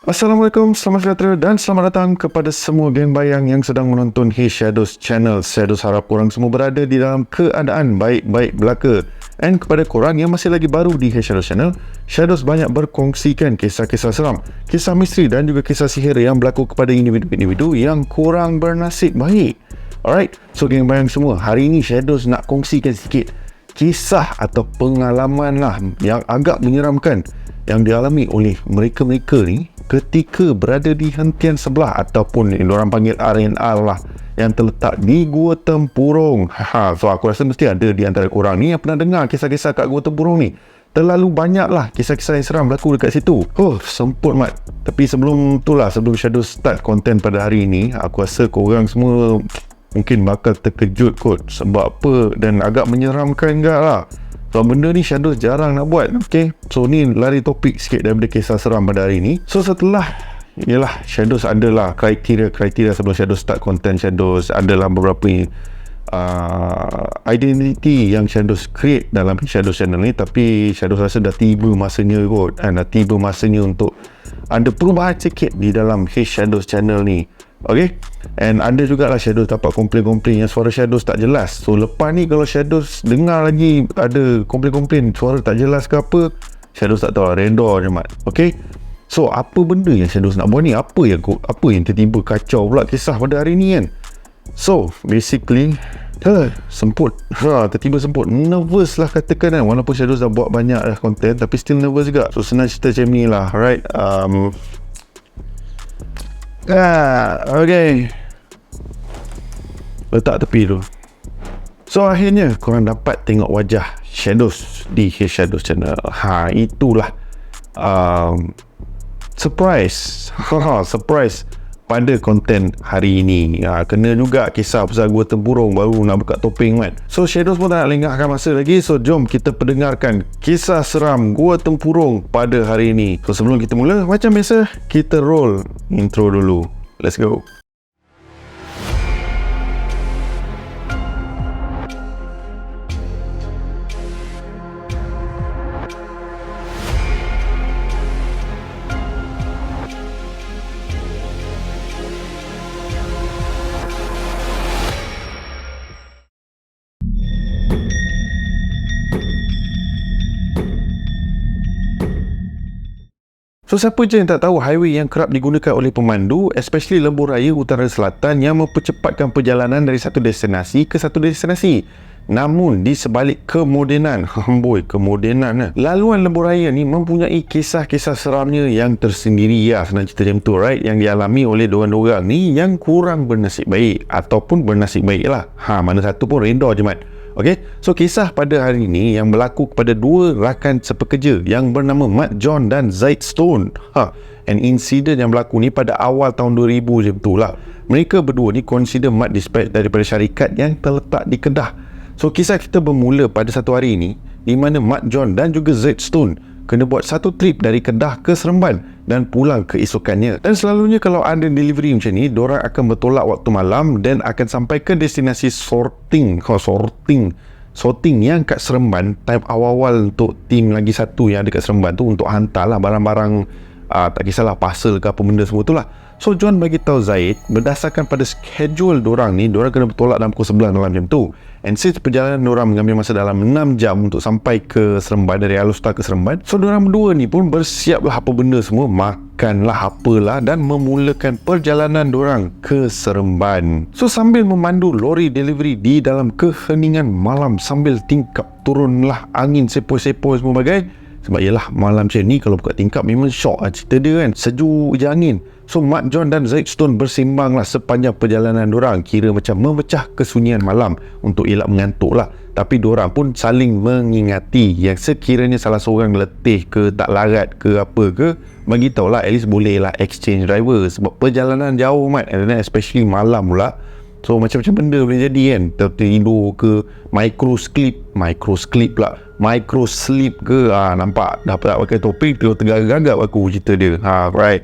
Assalamualaikum, selamat sejahtera dan selamat datang kepada semua geng bayang yang sedang menonton Hey Shadows Channel. Shadows harap korang semua berada di dalam keadaan baik-baik belaka. And kepada korang yang masih lagi baru di Hey Shadows Channel, Shadows banyak berkongsikan kisah-kisah seram, kisah misteri dan juga kisah sihir yang berlaku kepada individu-individu yang kurang bernasib baik. Alright, so geng bayang semua, hari ini Shadows nak kongsikan sikit kisah atau pengalaman lah yang agak menyeramkan yang dialami oleh mereka-mereka ni ketika berada di hentian sebelah ataupun yang diorang panggil R&R lah, yang terletak di Gua Tempurung. So aku rasa mesti ada di antara korang ni yang pernah dengar kisah-kisah kat Gua Tempurung ni. Terlalu banyak lah kisah-kisah yang seram berlaku dekat situ. Semput mat. Tapi sebelum tu lah, sebelum Shadow start konten pada hari ni, aku rasa korang semua mungkin bakal terkejut kot. Sebab apa? Dan agak menyeramkan juga lah. So benda ni Shadow jarang nak buat. Okay, so ni lari topik sikit daripada kisah seram pada hari ni. So setelah yalah, Shadows adalah kriteria sebelum Shadow start konten. Shadows adalah beberapa identity yang Shadows create dalam Shadows channel ni. Tapi Shadows rasa dah tiba masanya kot, dah tiba masanya untuk ada perubahan sikit di dalam Shadows channel ni. Okay, and ada jugalah Shadows dapat komplain-komplain yang suara Shadows tak jelas. So lepas ni kalau Shadows dengar lagi ada komplain-komplain suara tak jelas ke apa, Shadows tak tahu lah, redor je mat. Okay, so apa benda yang Shadows nak buat ni? Apa yang tiba-tiba kacau pula kisah pada hari ni kan? So basically semput, tiba-tiba semput, nervous lah katakan kan. Walaupun Shadows dah buat banyak dah konten, tapi still nervous juga. So senang cerita macam ni lah, right? Okay, letak tepi tu. So akhirnya korang dapat tengok wajah Shadows di Shadows channel. Itulah surprise surprise pada konten hari ini. Kena juga kisah pasal Gua Tempurung, baru nak buka topeng kan. So Shadows pun tak nak lengahkan masa lagi. So jom kita pendengarkan kisah seram Gua Tempurung pada hari ini. So sebelum kita mula, macam biasa kita roll intro dulu. Let's go. So siapa je yang tak tahu highway yang kerap digunakan oleh pemandu, especially Lebuh Raya Utara Selatan, yang mempercepatkan perjalanan dari satu destinasi ke satu destinasi. Namun di sebalik kemodenan, kemodenan laluan Lebuh Raya ni mempunyai kisah-kisah seramnya yang tersendiri ya, senang cerita macam tu, right? Yang dialami oleh dorang-dorang ni yang kurang bernasib baik ataupun bernasib baik lah. Mana satu pun redor je mat. Okay, so kisah pada hari ini yang berlaku kepada dua rakan sepekerja yang bernama Mat John dan Zaid Stone. And insiden yang berlaku ni pada awal tahun 2000 macam tu lah. Mereka berdua ni consider Mat dispatch daripada syarikat yang terletak di Kedah. So kisah kita bermula pada satu hari ini di mana Mat John dan juga Zaid Stone kena buat satu trip dari Kedah ke Seremban dan pulang keesokannya. Dan selalunya kalau ada delivery macam ni, diorang akan bertolak waktu malam dan akan sampai ke destinasi sorting yang kat Seremban time awal-awal untuk tim lagi satu yang ada kat Seremban tu untuk hantarlah barang-barang, tak kisahlah parcel ke apa benda semua tu lah. So John bagi tahu Zaid, berdasarkan pada schedule dorang ni, dorang kena bertolak dalam pukul 11 malam macam tu. And since perjalanan dorang mengambil masa dalam 6 jam untuk sampai ke Seremban, dari Alustar ke Seremban, so dorang berdua ni pun bersiaplah apa benda semua, makanlah apalah dan memulakan perjalanan dorang ke Seremban. So sambil memandu lori delivery di dalam keheningan malam sambil tingkap turunlah angin sepoi-sepoi semua bagai. Sebab yelah malam macam ni kalau buka tingkap memang syok lah cerita dia kan, sejuk je angin. So Mat John dan Zaid Stone bersimbang lah sepanjang perjalanan dorang, kira macam memecah kesunyian malam untuk elak mengantuk lah. Tapi dorang pun saling mengingati yang sekiranya salah seorang letih ke, tak larat ke apa ke, bagi tahulah at least boleh lah exchange driver. Sebab perjalanan jauh mat, and then especially malam pula. So macam-macam benda boleh jadi kan, tertidur ke, micro sleep ke. Nampak dah tak pakai topeng, tergagap aku cerita dia. Right.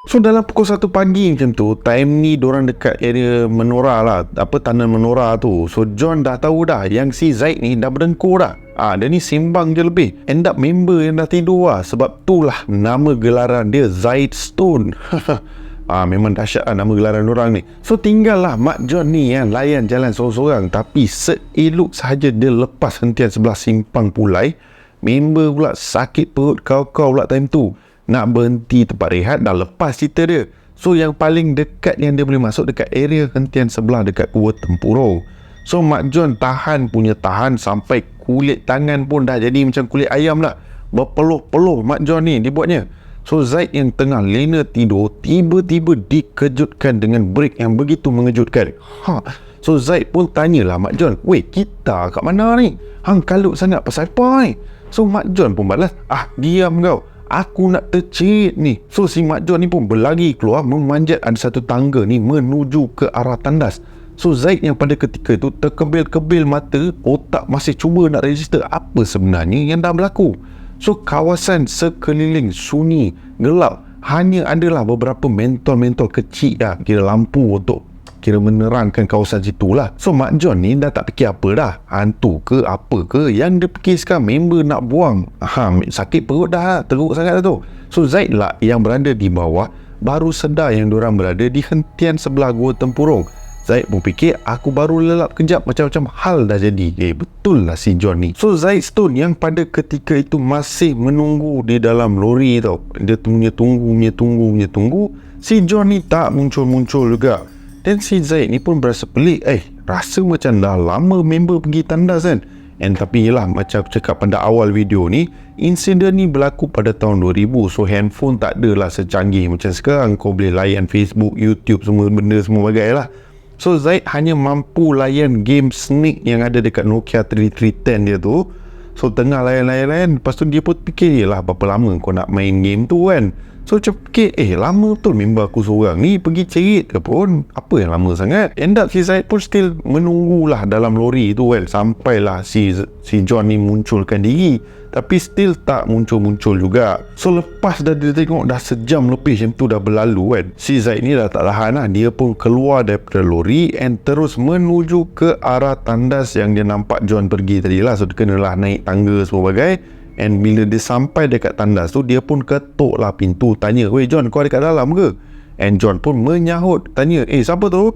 So dalam pukul 1 pagi macam tu, time ni dorang dekat area menora lah, tanah menora tu. So John dah tahu dah yang si Zaid ni dah berdengkur dah. Dia ni sembang je lebih. End up member yang dah tidur lah. Sebab tu lah nama gelaran dia Zaid Stone. Memang dahsyat lah nama gelaran orang ni. So tinggal lah Mak John ni yang layan jalan seorang-seorang. Tapi seelok sahaja dia lepas hentian sebelah simpang Pulai, member pula sakit perut kau-kau pula time tu. Nak berhenti tempat rehat, dah lepas cerita dia. So yang paling dekat yang dia boleh masuk dekat area hentian sebelah dekat Gua Tempurung. So Mak John tahan sampai kulit tangan pun dah jadi macam kulit ayam lah. Berpeluh-peluh Mak John ni dibuatnya. So Zaid yang tengah lena tidur tiba-tiba dikejutkan dengan break yang begitu mengejutkan. So Zaid pun tanyalah Mak John, "Weh, kita kat mana ni? Hang kalut sangat pasal apa ni?" So Mak John pun balas, "Diam kau, aku nak tercerit ni." So si Mak John ni pun berlari keluar memanjat ada satu tangga ni menuju ke arah tandas. So Zaid yang pada ketika itu terkebil-kebil mata, otak masih cuba nak register apa sebenarnya yang dah berlaku. So kawasan sekeliling sunyi, gelap, hanya adalah beberapa mentol-mentol kecil dah, kira lampu untuk kira menerangkan kawasan situ lah. So Mak John ni dah tak fikir apa dah, hantu ke apa ke. Yang dia fikir sekarang member nak buang. Sakit perut dah, teruk sangat dah tu. So Zaid lah yang berada di bawah baru sedar yang diorang berada di hentian sebelah Gua Tempurung. Zaid pun fikir, aku baru lelap kejap, macam-macam hal dah jadi. Betul lah si John ni. So Zaid Stone yang pada ketika itu masih menunggu di dalam lori tau. Dia tunggu. Si John ni tak muncul-muncul juga. Dan si Zaid ni pun berasa pelik. Rasa macam dah lama member pergi tandas kan. Tapi yelah, macam aku cakap pada awal video ni, insiden ni berlaku pada tahun 2000. So handphone tak adalah secanggih macam sekarang. Kau boleh layan Facebook, YouTube, semua benda semua bagai lah. So Zaid hanya mampu layan game Snake yang ada dekat Nokia 3310 dia tu. So tengah layan, lepas tu dia pun fikir, yelah berapa lama kau nak main game tu kan. So macam fikir, lama betul member aku seorang ni pergi cerit ke pun, apa yang lama sangat. End up si Zaid pun still menunggulah dalam lori tu kan, sampailah si John ni munculkan diri. Tapi still tak muncul-muncul juga. So lepas dah dia tengok dah sejam lebih macam tu dah berlalu kan, si Zaid ni dah tak tahan lah. Dia pun keluar daripada lori and terus menuju ke arah tandas yang dia nampak John pergi tadi lah. So dia kenalah naik tangga semua bagai. And bila dia sampai dekat tandas tu, dia pun ketuk lah pintu, tanya, "Weh John, kau ada kat dalam ke?" And John pun menyahut, tanya, "Siapa tu?"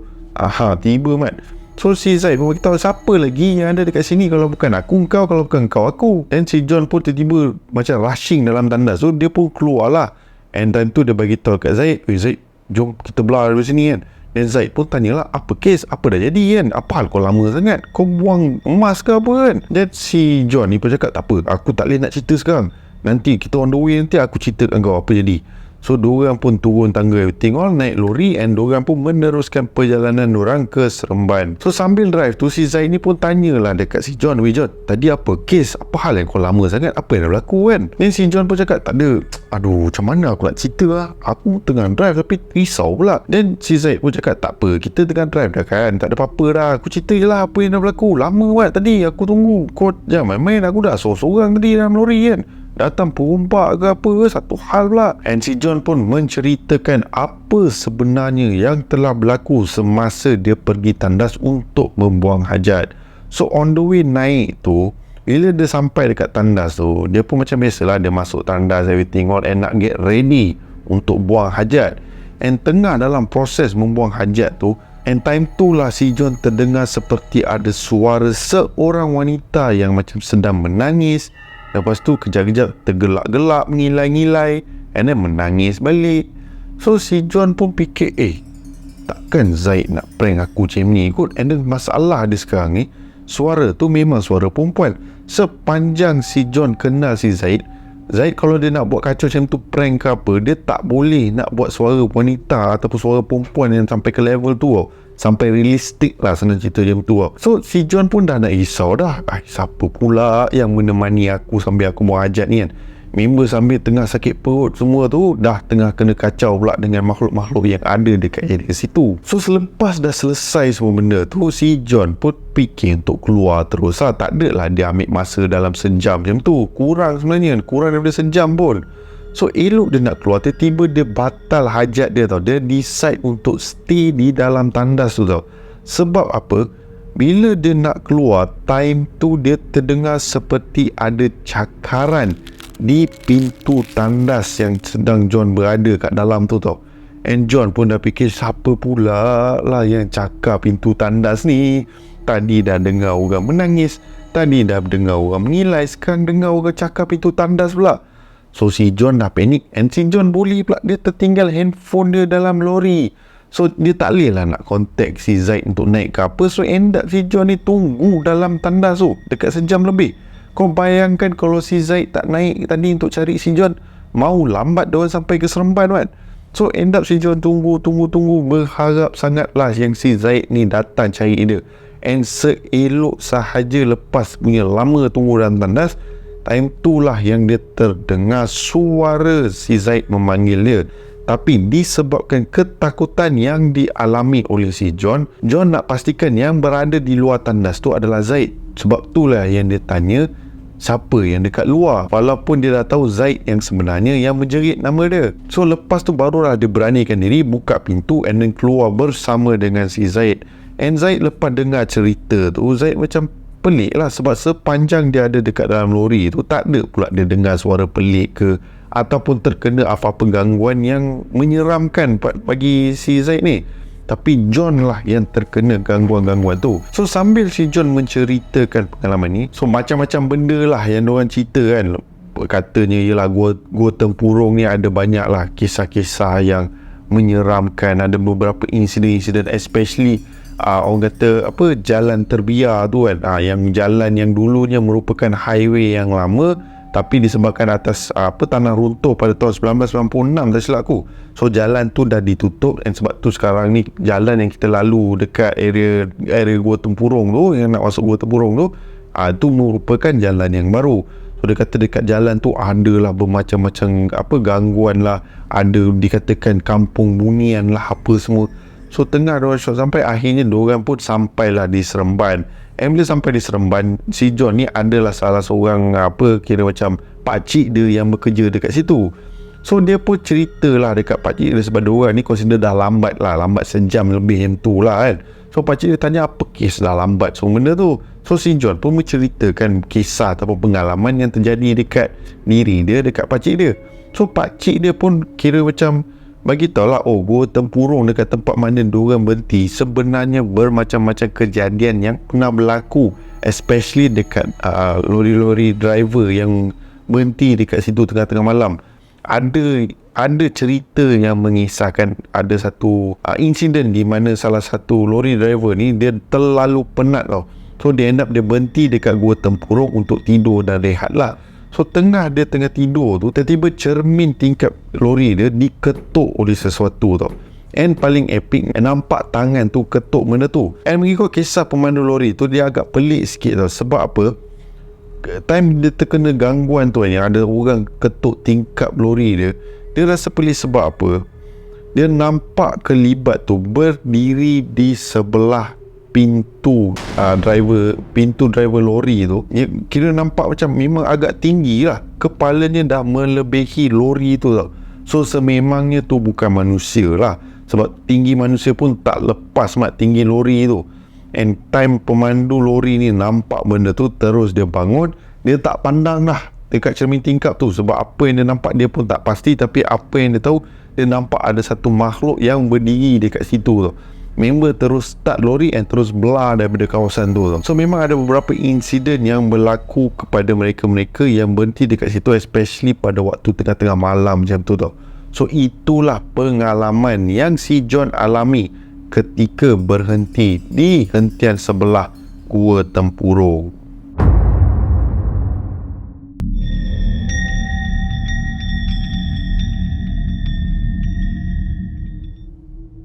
Tiba mat. So si Zaid pun beritahu, "Siapa lagi yang ada dekat sini kalau bukan aku, kau, kalau bukan kau, aku." Dan si John pun tiba-tiba macam rushing dalam tandas. So dia pun keluar lah. And time tu dia bagi tahu kat Zaid, Zaid, jom kita belah dari sini kan." Dan Zaid pun tanyalah, apa kes, apa dah jadi kan, apa hal kau lama sangat, kau buang emas ke apa kan. Dan si John ni pun cakap, "Tak apa, aku tak boleh nak cerita sekarang, nanti kita on the way, nanti aku ceritakan kau apa jadi." So diorang pun turun tangga everything all, naik lori, and diorang pun meneruskan perjalanan diorang ke Seremban. So sambil drive tu, si Zaid ni pun tanyalah dekat si John, "Weh John, tadi apa kes, apa hal yang kau lama sangat, apa yang dah berlaku kan?" Dan si John pun cakap, "Tak ada, macam mana aku nak cerita lah, aku tengah drive tapi risau pula." Dan si Zaid pun cakap, "Tak apa, kita tengah drive dah kan, tak ada apa-apa dah, aku cerita je lah apa yang dah berlaku. Lama kan tadi aku tunggu, kau jangan main-main, aku dah seorang-seorang tadi dalam lori kan, datang perompak ke apa ke, satu hal pula." And si John pun menceritakan apa sebenarnya yang telah berlaku semasa dia pergi tandas untuk membuang hajat. So on the way naik tu, bila dia sampai dekat tandas tu, dia pun macam biasalah, dia masuk tandas everything all and nak get ready untuk buang hajat. And tengah dalam proses membuang hajat tu, and time tu lah si John terdengar seperti ada suara seorang wanita yang macam sedang menangis. Lepas tu kejap-kejap tergelak-gelak, mengilai-ngilai, and then menangis balik. So si John pun fikir, takkan Zaid nak prank aku macam ni kot. And then masalah dia sekarang ni, suara tu memang suara perempuan. Sepanjang si John kenal si Zaid kalau dia nak buat kacau macam tu, prank ke apa, dia tak boleh nak buat suara wanita ataupun suara perempuan yang sampai ke level tu tau. Sampai realistik lah senang cerita macam tu tau. So si John pun dah nak risau dah, siapa pula yang menemani aku sambil aku buang hajat ni kan. Member sambil tengah sakit perut semua tu dah tengah kena kacau pula dengan makhluk-makhluk yang ada dekat area situ. So selepas dah selesai semua benda tu, si John pun fikir untuk keluar terus lah. Tak adalah dia ambil masa dalam sejam macam tu, kurang sebenarnya, kurang daripada sejam pun. So elok dia nak keluar, tiba-tiba dia batal hajat dia tau. Dia decide untuk stay di dalam tandas tu tau. Sebab apa? Bila dia nak keluar, time tu dia terdengar seperti ada cakaran di pintu tandas yang sedang John berada kat dalam tu tau. And John pun dah fikir, siapa pula lah yang cakar pintu tandas ni? Tadi dah dengar orang menangis, tadi dah dengar orang mengilai, sekarang dengar orang cakar pintu tandas pula. So si John dah panik, and si John boleh pula dia tertinggal handphone dia dalam lori. So dia tak boleh lah nak contact si Zaid untuk naik ke apa. So end up si John ni tunggu dalam tandas tu dekat sejam lebih. Kau bayangkan kalau si Zaid tak naik tadi untuk cari si John, mau lambat diorang sampai ke Seremban kan. So end up si John tunggu, berharap sangatlah yang si Zaid ni datang cari dia. And seelok sahaja lepas punya lama tunggu dalam tandas, time tu lah yang dia terdengar suara si Zaid memanggil dia. Tapi disebabkan ketakutan yang dialami oleh si John nak pastikan yang berada di luar tandas tu adalah Zaid. Sebab itulah yang dia tanya siapa yang dekat luar, walaupun dia dah tahu Zaid yang sebenarnya yang menjerit nama dia. So lepas tu barulah dia beranikan diri buka pintu and then keluar bersama dengan si Zaid. And Zaid lepas dengar cerita tu, Zaid macam pelik lah, sebab sepanjang dia ada dekat dalam lori tu tak ada pula dia dengar suara pelik ke ataupun terkena apa-apa gangguan yang menyeramkan bagi si Zaid ni. Tapi John lah yang terkena gangguan-gangguan tu. So sambil si John menceritakan pengalaman ni, so macam-macam benda lah yang diorang cerita kan. Katanya ialah gua tempurung ni ada banyak lah kisah-kisah yang menyeramkan. Ada beberapa insiden-insiden, especially orang kata apa, jalan terbiar tu kan, yang jalan yang dulunya merupakan highway yang lama, tapi disebabkan atas tanah runtuh pada tahun 1996 tak silap aku. So jalan tu dah ditutup, dan sebab tu sekarang ni jalan yang kita lalu dekat area Gua Tempurung tu, yang nak masuk Gua Tempurung tu, tu merupakan jalan yang baru. So dia kata dekat jalan tu adalah bermacam-macam gangguan lah, ada dikatakan kampung bunian lah apa semua. So tengah diorang shot sampai akhirnya diorang pun sampailah di Seremban. Bila sampai di Seremban, si John ni adalah salah seorang kira macam pakcik dia yang bekerja dekat situ. So dia pun ceritalah dekat pakcik dia, sebab diorang ni consider dah lambat sejam lebih yang tu lah kan. So pakcik dia tanya apa kes dah lambat semua benda tu. So si John pun menceritakan kisah ataupun pengalaman yang terjadi dekat diri dia, dekat pakcik dia. So pakcik dia pun kira macam bagi tahu lah, Gua Tempurung dekat tempat mana diorang berhenti sebenarnya bermacam-macam kejadian yang pernah berlaku, especially dekat lori-lori driver yang berhenti dekat situ tengah-tengah malam. Ada cerita yang mengisahkan ada satu insiden di mana salah satu lori driver ni dia terlalu penat tau. So dia dia berhenti dekat Gua Tempurung untuk tidur dan rehat lah. So tengah tidur tu, tiba-tiba cermin tingkap lori dia diketuk oleh sesuatu tau. And paling epic, nampak tangan tu ketuk benda tu. And mengikut kisah pemandu lori tu, dia agak pelik sikit tau. Sebab apa? Time dia terkena gangguan tu, yang ada orang ketuk tingkap lori dia, dia rasa pelik sebab apa? Dia nampak kelibat tu berdiri di sebelah pintu driver lori tu. Dia kira nampak macam memang agak tinggi lah, kepalanya dah melebihi lori tu tau. So sememangnya tu bukan manusia lah, sebab tinggi manusia pun tak lepas tinggi lori tu. And time pemandu lori ni nampak benda tu, terus dia bangun. Dia tak pandang lah dekat cermin tingkap tu, sebab apa yang dia nampak dia pun tak pasti. Tapi apa yang dia tahu, dia nampak ada satu makhluk yang berdiri dekat situ tu. Member terus start lori and terus belah daripada kawasan tu. So memang ada beberapa insiden yang berlaku kepada mereka-mereka yang berhenti dekat situ, especially pada waktu tengah-tengah malam macam tu tau. So itulah pengalaman yang si John alami ketika berhenti di hentian sebelah Gua Tempurung.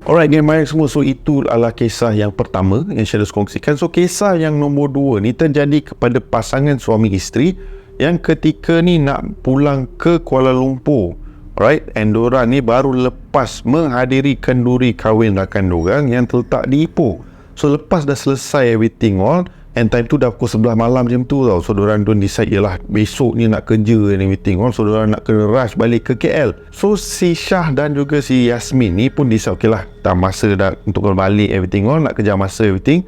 Alright gang, mari semua. So itu adalah kisah yang pertama yang saya kongsikan. So kisah yang nombor 2 ni terjadi kepada pasangan suami isteri yang ketika ni nak pulang ke Kuala Lumpur. Alright, and diorang ni baru lepas menghadiri kenduri kahwin rakan diorang yang terletak di Ipoh. So lepas dah selesai everything all, And time tu dah pukul 11 malam macam tu tau. So diorang tu decide yelah besok ni nak kerja and everything. So diorang nak kena rush balik ke KL. So si Syah dan juga si Yasmin ni pun decide okay lah, dah masa dah untuk balik everything. Nak kejar masa everything.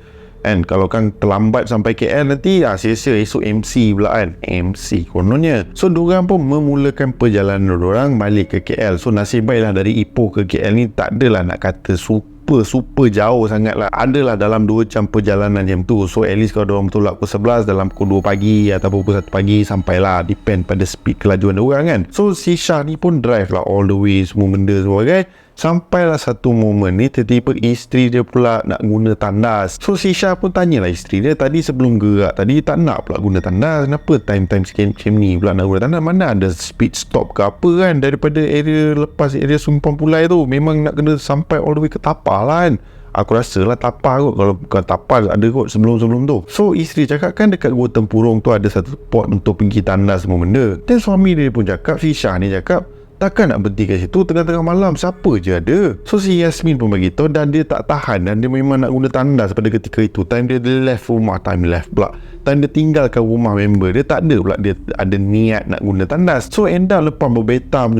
And kalau kan terlambat sampai KL nanti sia-sia esok MC pula kan. MC kononnya. So diorang pun memulakan perjalanan diorang balik ke KL. So nasib baiklah dari Ipoh ke KL ni tak adalah nak kata super jauh sangat lah. Adalah dalam 2 jam perjalanan macam tu. So at least kalau diorang tolak pukul 11 dalam pukul 2 pagi ataupun pukul 1 pagi sampailah. Depend pada speed kelajuan diorang kan. So si Syah ni pun drive lah all the way semua benda semua kan. Sampailah satu momen ni tiba-tiba isteri dia pula nak guna tandas. So si Syah pun tanyalah isteri dia, tadi sebelum gerak tadi tak nak pula guna tandas, kenapa time-time macam ni pula nak guna tandas? Mana ada speed stop ke apa kan, daripada area lepas area Simpang Pulai tu memang nak kena sampai all the way ke Tapah lah kan. Aku rasa lah Tapah kot, kalau bukan Tapah ada kot sebelum-sebelum tu. So isteri cakap kan dekat Gua Tempurung tu ada satu spot untuk pergi tandas semua benda. Dan suami dia pun cakap, si Syah ni cakap, takkan nak berhenti kat situ tengah-tengah malam, siapa je ada. So si Yasmin pun beritahu dan dia tak tahan dan dia memang nak guna tandas pada ketika itu. Time dia left rumah, time dia tinggalkan rumah member dia, tak ada pula dia ada niat nak guna tandas. So end up lepas berbeta,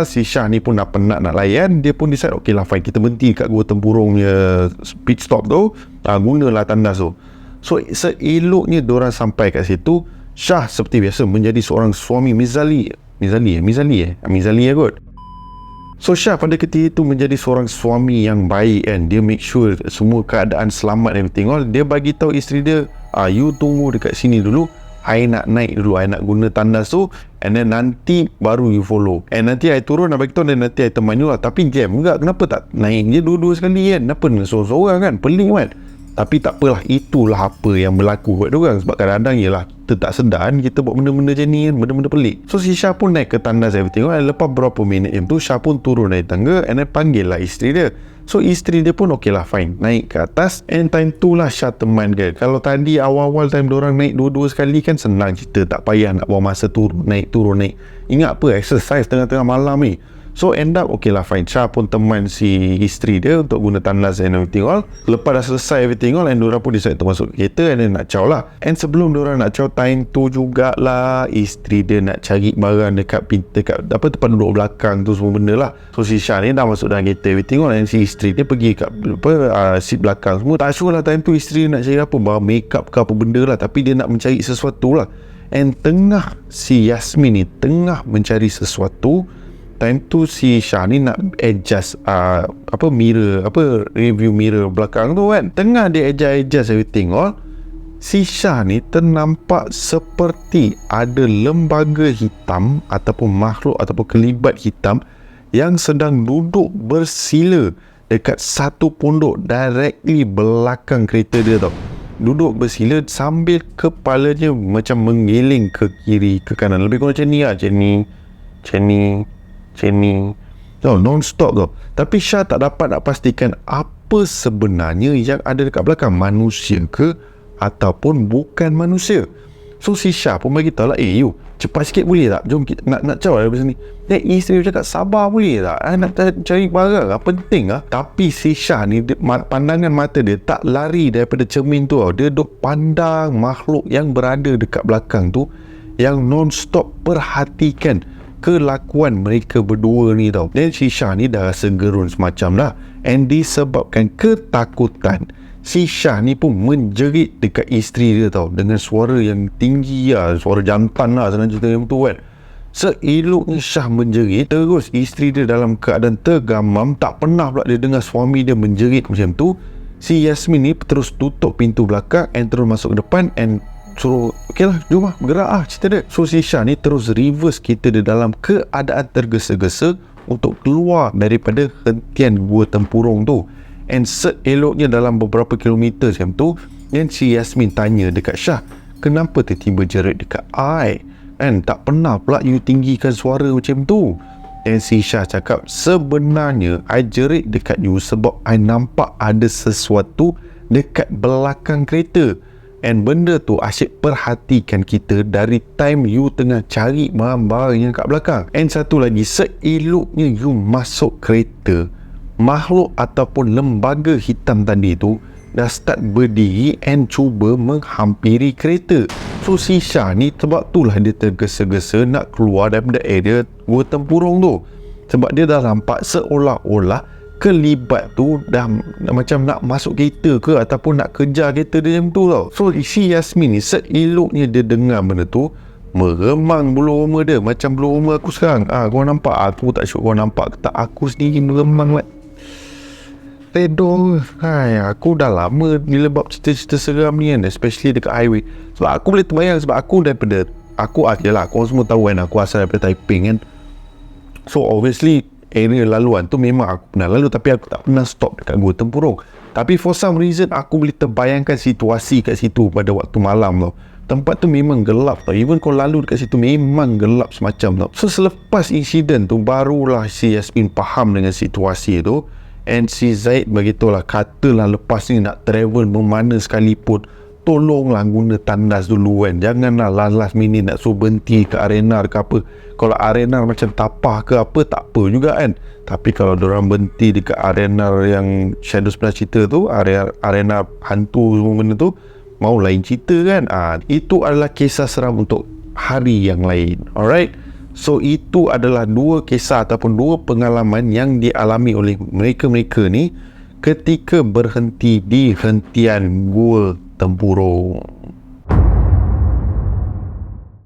si Syah ni pun dah penat nak layan. Dia pun decide okay lah fine, kita berhenti kat Gua Tempurung punya pit stop tu, gunalah tandas tu. So seeloknya diorang sampai kat situ, Syah seperti biasa menjadi seorang suami Mizali kot. So Syah pada ketika itu menjadi seorang suami yang baik kan. Dia make sure semua keadaan selamat everything all. Dia bagi tahu isteri dia, you tunggu dekat sini dulu, I nak naik dulu, I nak guna tandas tu, and then nanti baru you follow. And nanti I turun, nak bagi tahu, dan nanti I teman you lah. Tapi jam juga, kenapa tak naik je dua-dua sekali kan? Kenapa nak seorang-seorang kan? Pelik kan? Tapi tak apalah, itulah apa yang berlaku kat diorang. Sebab kadang-kadang yelah kita tak sedar kita buat benda-benda macam ni kan, benda-benda pelik. So si Syah pun naik ke tandas everything. Lepas berapa minit tu Syah pun turun dari tangga and then panggil lah isteri dia. So isteri dia pun okey lah fine, naik ke atas. And time tu lah Syah teman ke. Kalau tadi awal-awal time diorang naik dua-dua sekali kan senang cerita, tak payah nak buang masa turun naik. Ingat apa, exercise tengah-tengah malam ni. So end up okay lah fine, Syah pun teman si isteri dia untuk guna tandas and everything all. Lepas dah selesai everything all, and diorang pun decide untuk masuk kereta and then nak caw lah. And sebelum diorang nak caw, time tu jugalah isteri dia nak cari barang dekat tempat duduk belakang tu semua benda lah. So si Syah ni dah masuk dalam kereta everything all, and si isteri dia pergi kat seat belakang semua. Tak sure lah time tu isteri dia nak cari apa, barang makeup ke apa benda lah, tapi dia nak mencari sesuatu lah. And tengah si Yasmin ni tengah mencari sesuatu, time tu si Syah ni nak adjust review mirror belakang tu kan. Tengah dia adjust everything all, si Syah ni ternampak seperti ada lembaga hitam ataupun makhluk ataupun kelibat hitam yang sedang duduk bersila dekat satu pondok directly belakang kereta dia tau. Duduk bersila sambil kepalanya macam menggiling ke kiri ke kanan, lebih kurang macam ni lah, macam ni non-stop tau. Tapi Syah tak dapat nak pastikan apa sebenarnya yang ada dekat belakang, manusia ke ataupun bukan manusia. So si Syah pun bagi tahu lah, you cepat sikit boleh tak, jom kita nak caw dari sini. Dan isteri dia cakap, sabar boleh tak, nak cari barang penting lah. Tapi si Syah ni pandangan mata dia tak lari daripada cermin tu tau. Dia duk pandang makhluk yang berada dekat belakang tu, yang non-stop perhatikan kelakuan mereka berdua ni tau. Dan si Syah ni dah rasa gerun semacam lah. And disebabkan ketakutan, si Syah ni pun menjerit dekat isteri dia tau, dengan suara yang tinggi lah, suara jantan lah senang cerita yang tu kan. Seeloknya Syah menjerit, terus isteri dia dalam keadaan tergamam. Tak pernah pula dia dengar suami dia menjerit macam tu. Si Yasmin ni terus tutup pintu belakang and terus masuk ke depan and suruh, okey lah, jom lah, bergerak lah cerita dia. So si Syah ni terus reverse kereta dia dalam keadaan tergesa-gesa untuk keluar daripada hentian Gua Tempurung tu. And seeloknya dalam beberapa kilometer macam tu, dan si Yasmin tanya dekat Syah, kenapa tiba-tiba jerit dekat I? And tak pernah pula you tinggikan suara macam tu. Dan si Syah cakap, sebenarnya I jerit dekat you sebab I nampak ada sesuatu dekat belakang kereta. And benda tu asyik perhatikan kita dari time you tengah cari barang-barang yang kat belakang. And satu lagi, seeloknya you masuk kereta, makhluk ataupun lembaga hitam tadi tu dah start berdiri and cuba menghampiri kereta. So si Syah ni sebab itulah dia tergesa-gesa nak keluar daripada area Gua Tempurung tu. Sebab dia dah nampak seolah-olah kelibat tu dah macam nak masuk kereta ke ataupun nak kejar kereta dia macam tu tau. So si Yasmin ni seeloknya dia dengar benda tu, meremang bulu roma dia macam bulu roma aku sekarang. Kau nampak? Aku tak syuk kau nampak ke tak, aku sendiri meremang lah. Redor. Aku dah lama bila bab cerita-cerita seram ni kan, especially dekat highway. Sebab aku boleh terbayang, sebab aku daripada yelah, korang semua tahu kan, aku asal daripada Taiping kan. So obviously area laluan tu memang aku pernah lalu, tapi aku tak pernah stop dekat Gua Tempurung. Tapi for some reason aku boleh terbayangkan situasi kat situ pada waktu malam tau. Tempat tu memang gelap tau. Even kau lalu dekat situ memang gelap semacam tau. So selepas insiden tu barulah si Yasmin faham dengan situasi tu. And si Zaid begitulah, katalah lepas ni nak travel bermana sekalipun, tolonglah guna tandas dulu kan. Janganlah last minute nak suruh berhenti ke arena ke apa. Kalau arena macam tapah ke apa, tak apa juga kan. Tapi kalau diorang berhenti dekat arena yang Shadows pernah cerita tu, arena hantu semua benda tu, mau lain cerita kan. Itu adalah kisah seram untuk hari yang lain. Alright. So itu adalah dua kisah ataupun dua pengalaman yang dialami oleh mereka-mereka ni ketika berhenti di hentian Gua Tempurung.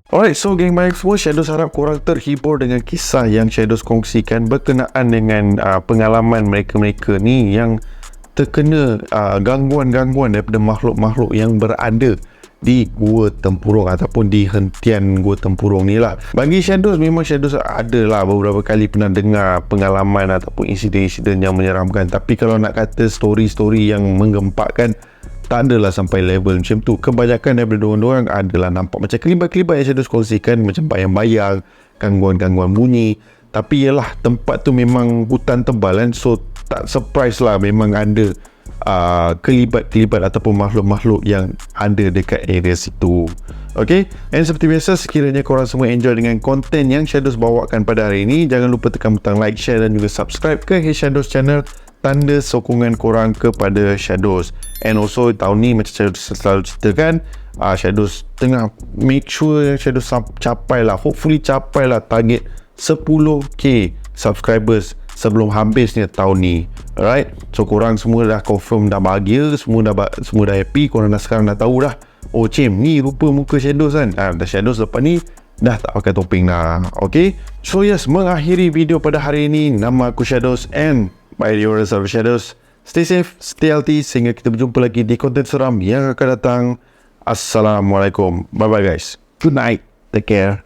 Alright, so geng baik semua, Shadows harap korang terhibur dengan kisah yang Shadows kongsikan berkenaan dengan pengalaman mereka-mereka ni yang terkena gangguan-gangguan daripada makhluk-makhluk yang berada di Gua Tempurung ataupun di hentian Gua Tempurung ni lah. Bagi Shadows, memang Shadows ada lah beberapa kali pernah dengar pengalaman ataupun insiden-insiden yang menyeramkan. Tapi kalau nak kata story-story yang menggempakkan, tak adalah sampai level macam tu. Kebanyakan daripada orang-orang adalah nampak macam kelibat-kelibat yang Shadows kongsikan, macam bayang-bayang, gangguan-gangguan bunyi. Tapi yalah, tempat tu memang hutan tebal kan, so tak surprise lah memang ada kelibat-kelibat ataupun makhluk-makhluk yang ada dekat area situ. Okay, and seperti biasa, sekiranya korang semua enjoy dengan konten yang Shadows bawakan pada hari ini, jangan lupa tekan butang like, share dan juga subscribe ke Shadows channel, tanda sokongan korang kepada Shadows. And also tahun ni macam Shadows selalu ceritakan, Shadows tengah make sure yang Shadows capai lah, hopefully capai lah target 10k subscribers sebelum habisnya tahun ni. Alright, so korang semua dah confirm dah bahagia, semua dah happy, korang dah sekarang dah tahu dah, oh Cim, ni rupa muka Shadows kan. Dah Shadows lepas ni dah tak pakai topeng dah. Okay, so yes, mengakhiri video pada hari ini, nama aku Shadows and by the orders of Shadows, stay safe, stay healthy, sehingga kita berjumpa lagi di konten seram yang akan datang. Assalamualaikum, bye bye guys, good night, take care.